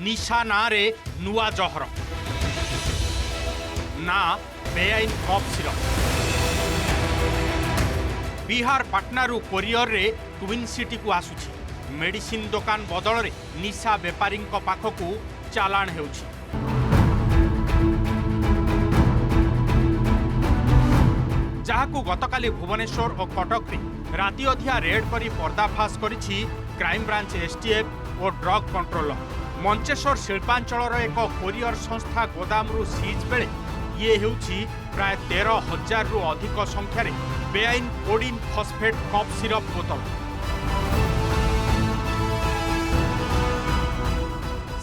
निशा नारे नुआ जहर ना बेआईन कप सिरप। बिहार पाटनारू कोरियर रे ट्विन सिटी को आसुछि। मेडिसिन दुकान बदल रे निशा बेपारी पाखकू चालाण हेउछि। जहाकू गतकाली भुवनेश्वर और कटक रे राति अधिया रेड करी पर्दाफाश करिछि क्राइम ब्रांच STF और ड्रग कंट्रोलर। मंचेश्वर शिल्पांचलर एक कोरियर संस्था गोदामरू सीज बेले ये हेउछि प्राय 13,000 रु अधिक संख्यार बेआईन कोडिन फॉस्फेट कप सिरप बोतल।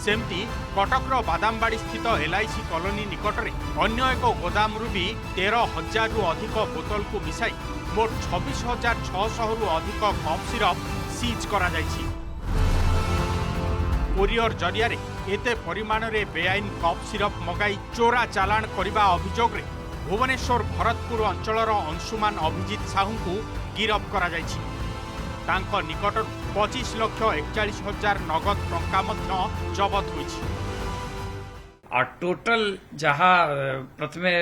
सेमती कटकर बादामबाड़ी स्थित LIC कॉलोनी निकट में अन्य एक गोदामरू भी 13,000 रु अधिक बोतल को मिसाई मोट 26,600 रु अधिक कप सिरप सीज करा जायछि। कोरियर जरिया एते परिमाण रे बेआईन कप सिरप मगाई चोरा चालाण करने अभियोग रे भुवनेश्वर भरतपुर अंचलर अंशुमान अभिजित साहू को गिरफ करा जायछि। तांको निकट 25,41,000 नगद टंका मध्य जबत होइछि। और टोटल जहाँ प्रथमे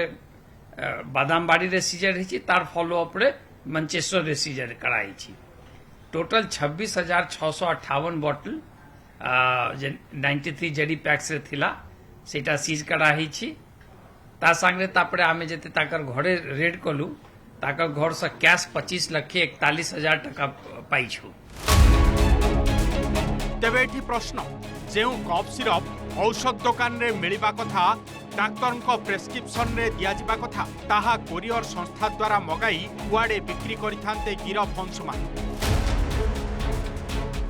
बादामबाड़ी रे सीजर हिछि तार फॉलो अप रे मंचेश्वर रे सीजर कराई छी। टोटल 26,658 बोतल 93 जेडी पैक्स रे थिला सेटा सीज कराई छी। ता संगे तापरे आमे जते ताकर घरे रेड कलु ताकर घर से कैश 25,41,000 टका पाई छु। तेबे एठी प्रश्न जेउ कप सिरप औषध दुकान रे मिलिबा कथा डाक्टर को प्रेस्क्रिप्शन रे दिया जिबा कथा ताहा कोरियर संस्था द्वारा मगाई कुआडे बिक्री करिथांते गिरफ अंशुमान।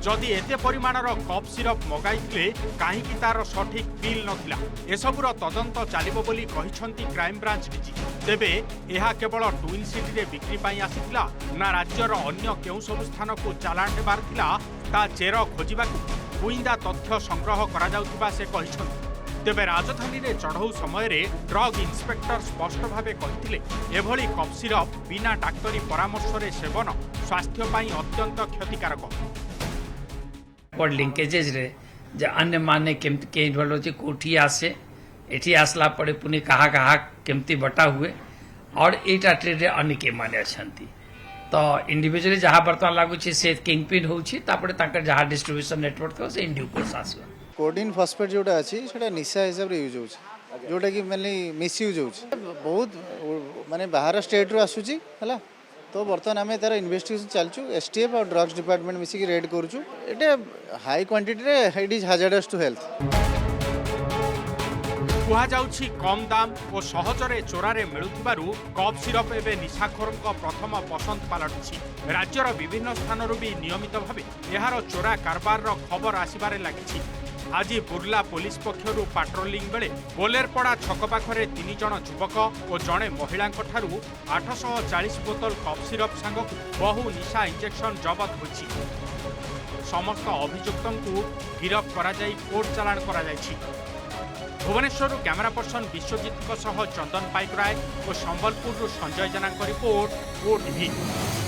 जदि एते परिमाणर कप सिरप मगाइथिले काहीकि तार सठिक बिल नथिला एसबुर तदंत चलिबो बोली कहिसंती क्राइम ब्रांच डीजी। तेबे एहा केवल ट्विन सिटी रे बिक्री पाई आसिथिला ना राज्यर अन्य केउ सब स्थान को चालाण हेबार थिला ता चेर खोजिबाकू गुइंदा तथ्य संग्रह करा जाउथिबा से कहिसंती। तेबे राजधानी रे चढ़ऊ समय रे ड्रग इन्स्पेक्टर स्पष्ट भावे कहिथिले एभली कप सिरप बिना डाक्तरी परामर्श रे सेवन स्वास्थ्य पाई अत्यंत क्षतिकारक। लिंकेजेस रे जे अन्य माने केमती के भलो जे कोठी आसे एठी आसला पड़े पुनी कहा कहा केमती बटा हुए और एटा ट्रेड रे अन्य के माने अछंती तो इंडिविजुअली जहां बर्तन लागू छी से किंगपिन होउछि तापरे ताकर जहां डिस्ट्रीब्यूशन नेटवर्क तो से इंडियू कोर्स आसीबा। कोडिन फॉस्फेट जोटा अछि सेटा निशा हिसाब रे यूज होउछि जोटा कि मेनली मिस यूज होउछि बहुत माने बाहर स्टेट रो आसुछि हला तो बर्तमान आम तार इन्वेस्टिगेशन चलचु STF और ड्रग्स डिपार्टमेंट मिसिक रेड करूछु। एटे हाई क्वांटिटी रे it is hazardous to health. कुहा जाउछि कम दाम और सहजरे चोरारे मिलुथिबारु कप सिरप एबे निशाखोरक प्रथम पसंद पालटिछि। राज्यर विभिन्न स्थानरु भी नियमित भावे एहार चोरा कारबार खबर आसिबारे लागिछि। आज बुर्ला पुलिस पक्षरु पाट्रोलिंग बेले बोलेरपड़ा छक पाखरे 3 जण युवक और जड़े महिला 840 बोतल कप सिरप सांग बहु निशा इंजेक्शन जबत होइछि। समस्त अभियुक्तଙ୍କୁ गिरफ करा जाई कोर्ट चालाण करा जाइछि। भुवनेश्वर कैमरा पर्सन विश्वजित चंदन पाइक राय और संबलपुर संजय जेना रिपोर्ट OdishaTV।